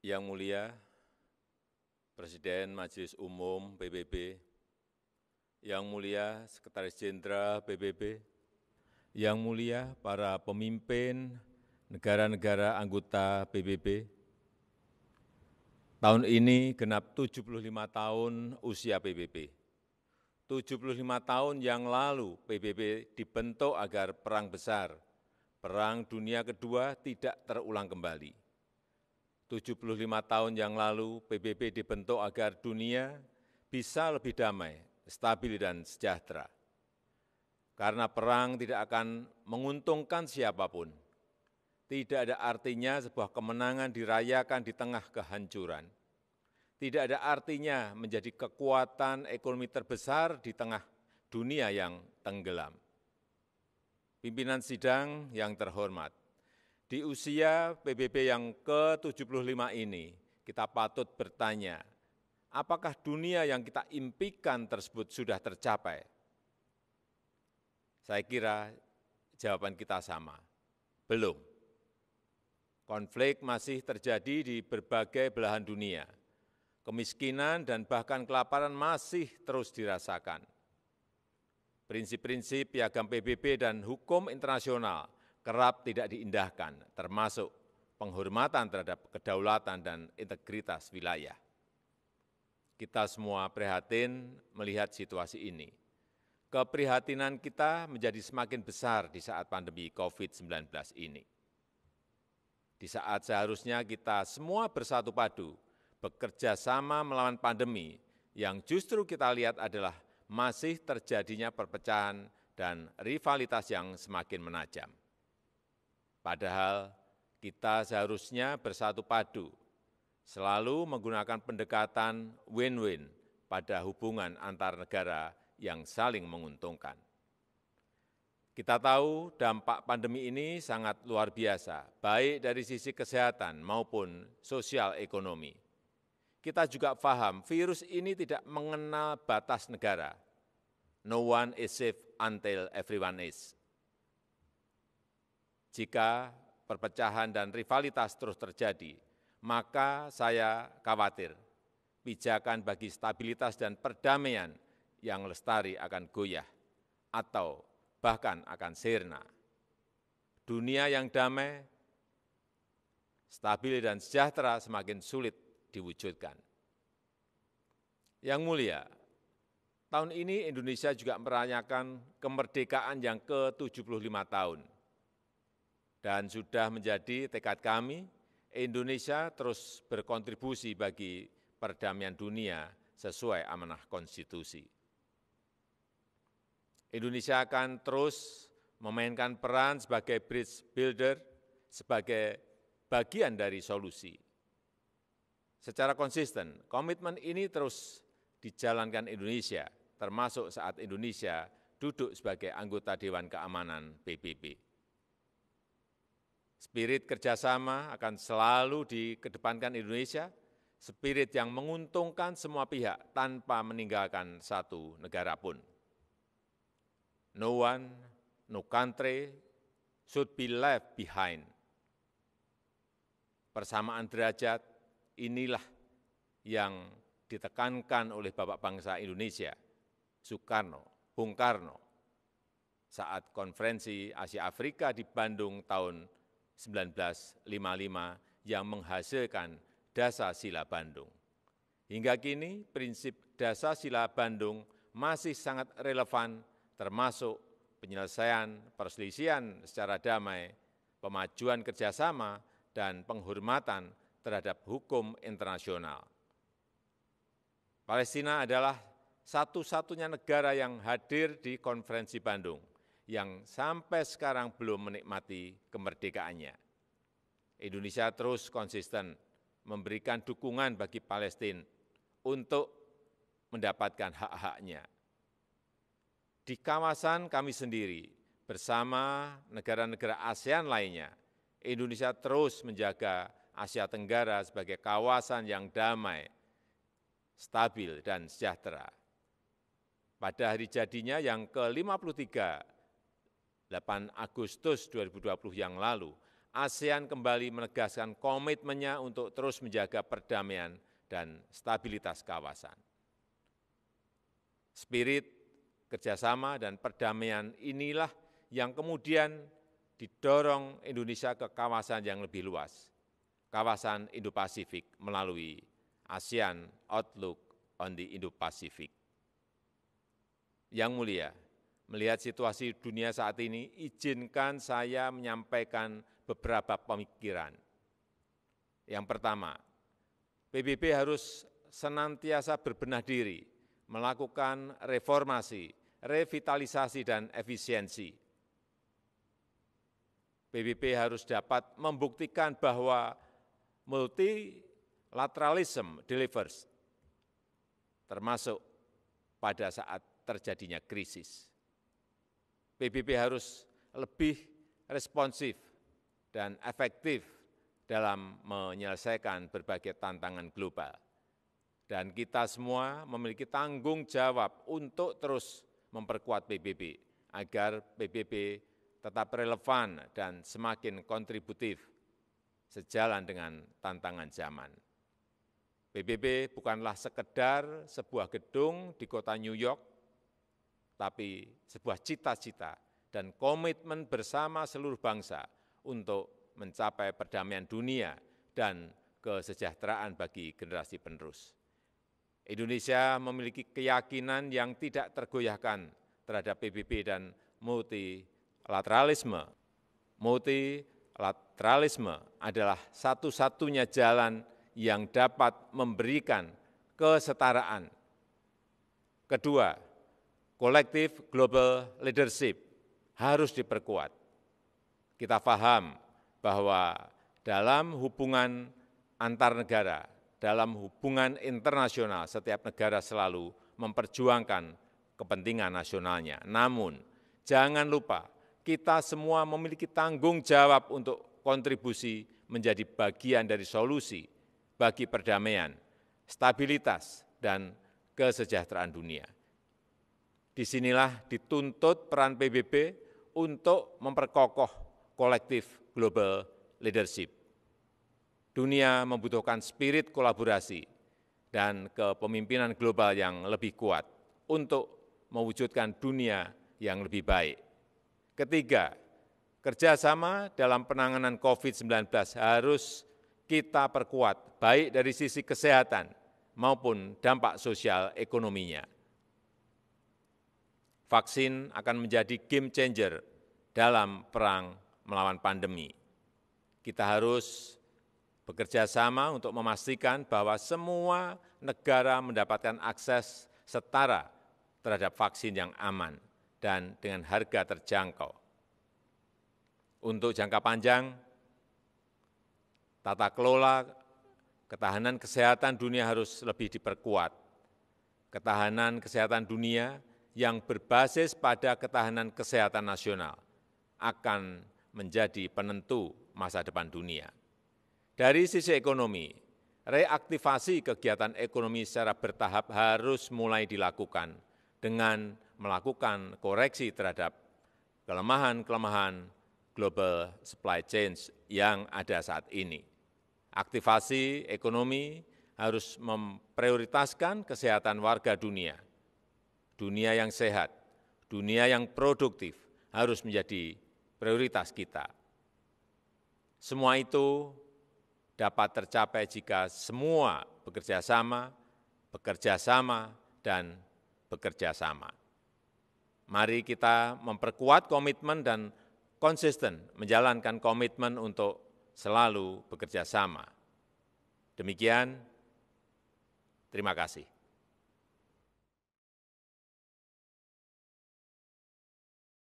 Yang Mulia Presiden Majelis Umum PBB, Yang Mulia Sekretaris Jenderal PBB, Yang Mulia para pemimpin negara-negara anggota PBB, tahun ini genap 75 tahun usia PBB. 75 tahun yang lalu PBB dibentuk agar perang besar, Perang Dunia Kedua tidak terulang kembali. 75 tahun yang lalu PBB dibentuk agar dunia bisa lebih damai, stabil dan sejahtera. Karena perang tidak akan menguntungkan siapapun. Tidak ada artinya sebuah kemenangan dirayakan di tengah kehancuran. Tidak ada artinya menjadi kekuatan ekonomi terbesar di tengah dunia yang tenggelam. Pimpinan sidang yang terhormat, di usia PBB yang ke-75 ini, kita patut bertanya, apakah dunia yang kita impikan tersebut sudah tercapai? Saya kira jawaban kita sama, belum. Konflik masih terjadi di berbagai belahan dunia. Kemiskinan dan bahkan kelaparan masih terus dirasakan. Prinsip-prinsip piagam PBB dan hukum internasional kerap tidak diindahkan, termasuk penghormatan terhadap kedaulatan dan integritas wilayah. Kita semua prihatin melihat situasi ini. Keprihatinan kita menjadi semakin besar di saat pandemi COVID-19 ini. Di saat seharusnya kita semua bersatu padu, bekerja sama melawan pandemi, yang justru kita lihat adalah masih terjadinya perpecahan dan rivalitas yang semakin menajam. Padahal kita seharusnya bersatu padu, selalu menggunakan pendekatan win-win pada hubungan antar negara yang saling menguntungkan. Kita tahu dampak pandemi ini sangat luar biasa, baik dari sisi kesehatan maupun sosial ekonomi. Kita juga paham virus ini tidak mengenal batas negara. No one is safe until everyone is. Jika perpecahan dan rivalitas terus terjadi, maka saya khawatir pijakan bagi stabilitas dan perdamaian yang lestari akan goyah atau bahkan akan sirna. Dunia yang damai, stabil dan sejahtera semakin sulit diwujudkan. Yang mulia, tahun ini Indonesia juga merayakan kemerdekaan yang ke-75 tahun. Dan sudah menjadi tekad kami, Indonesia terus berkontribusi bagi perdamaian dunia sesuai amanah konstitusi. Indonesia akan terus memainkan peran sebagai bridge builder, sebagai bagian dari solusi. Secara konsisten, komitmen ini terus dijalankan Indonesia, termasuk saat Indonesia duduk sebagai anggota Dewan Keamanan PBB. Spirit kerjasama akan selalu dikedepankan Indonesia, spirit yang menguntungkan semua pihak tanpa meninggalkan satu negara pun. No one, no country should be left behind. Persamaan derajat inilah yang ditekankan oleh Bapak Bangsa Indonesia, Soekarno, Bung Karno, saat konferensi Asia Afrika di Bandung tahun 1955 yang menghasilkan Dasar-Sila Bandung. Hingga kini prinsip Dasar-Sila Bandung masih sangat relevan termasuk penyelesaian perselisihan secara damai, pemajuan kerjasama, dan penghormatan terhadap hukum internasional. Palestina adalah satu-satunya negara yang hadir di konferensi Bandung, yang sampai sekarang belum menikmati kemerdekaannya. Indonesia terus konsisten memberikan dukungan bagi Palestina untuk mendapatkan hak-haknya. Di kawasan kami sendiri, bersama negara-negara ASEAN lainnya, Indonesia terus menjaga Asia Tenggara sebagai kawasan yang damai, stabil, dan sejahtera. Pada hari jadinya yang ke-53, 8 Agustus 2020 yang lalu, ASEAN kembali menegaskan komitmennya untuk terus menjaga perdamaian dan stabilitas kawasan. Spirit kerjasama dan perdamaian inilah yang kemudian didorong Indonesia ke kawasan yang lebih luas, kawasan Indo-Pasifik melalui ASEAN Outlook on the Indo-Pacific. Yang mulia, melihat situasi dunia saat ini, izinkan saya menyampaikan beberapa pemikiran. Yang pertama, PBB harus senantiasa berbenah diri, melakukan reformasi, revitalisasi, dan efisiensi. PBB harus dapat membuktikan bahwa multilateralism delivers, termasuk pada saat terjadinya krisis. PBB harus lebih responsif dan efektif dalam menyelesaikan berbagai tantangan global. Dan kita semua memiliki tanggung jawab untuk terus memperkuat PBB, agar PBB tetap relevan dan semakin kontributif sejalan dengan tantangan zaman. PBB bukanlah sekedar sebuah gedung di kota New York, tapi sebuah cita-cita dan komitmen bersama seluruh bangsa untuk mencapai perdamaian dunia dan kesejahteraan bagi generasi penerus. Indonesia memiliki keyakinan yang tidak tergoyahkan terhadap PBB dan multilateralisme. Multilateralisme adalah satu-satunya jalan yang dapat memberikan kesetaraan. Kedua, kolektif global leadership harus diperkuat. Kita paham bahwa dalam hubungan antar negara, dalam hubungan internasional, setiap negara selalu memperjuangkan kepentingan nasionalnya. Namun, jangan lupa, kita semua memiliki tanggung jawab untuk kontribusi menjadi bagian dari solusi bagi perdamaian, stabilitas, dan kesejahteraan dunia. Disinilah dituntut peran PBB untuk memperkokoh kolektif global leadership. Dunia membutuhkan spirit kolaborasi dan kepemimpinan global yang lebih kuat untuk mewujudkan dunia yang lebih baik. Ketiga, kerjasama dalam penanganan COVID-19 harus kita perkuat, baik dari sisi kesehatan maupun dampak sosial ekonominya. Vaksin akan menjadi game changer dalam perang melawan pandemi. Kita harus bekerja sama untuk memastikan bahwa semua negara mendapatkan akses setara terhadap vaksin yang aman dan dengan harga terjangkau. Untuk jangka panjang, tata kelola ketahanan kesehatan dunia harus lebih diperkuat. Ketahanan kesehatan dunia yang berbasis pada ketahanan kesehatan nasional akan menjadi penentu masa depan dunia. Dari sisi ekonomi, reaktivasi kegiatan ekonomi secara bertahap harus mulai dilakukan dengan melakukan koreksi terhadap kelemahan-kelemahan global supply chain yang ada saat ini. Aktivasi ekonomi harus memprioritaskan kesehatan warga dunia. Dunia yang sehat, dunia yang produktif harus menjadi prioritas kita. Semua itu dapat tercapai jika semua bekerja sama, dan bekerja sama. Mari kita memperkuat komitmen dan konsisten menjalankan komitmen untuk selalu bekerja sama. Demikian, terima kasih.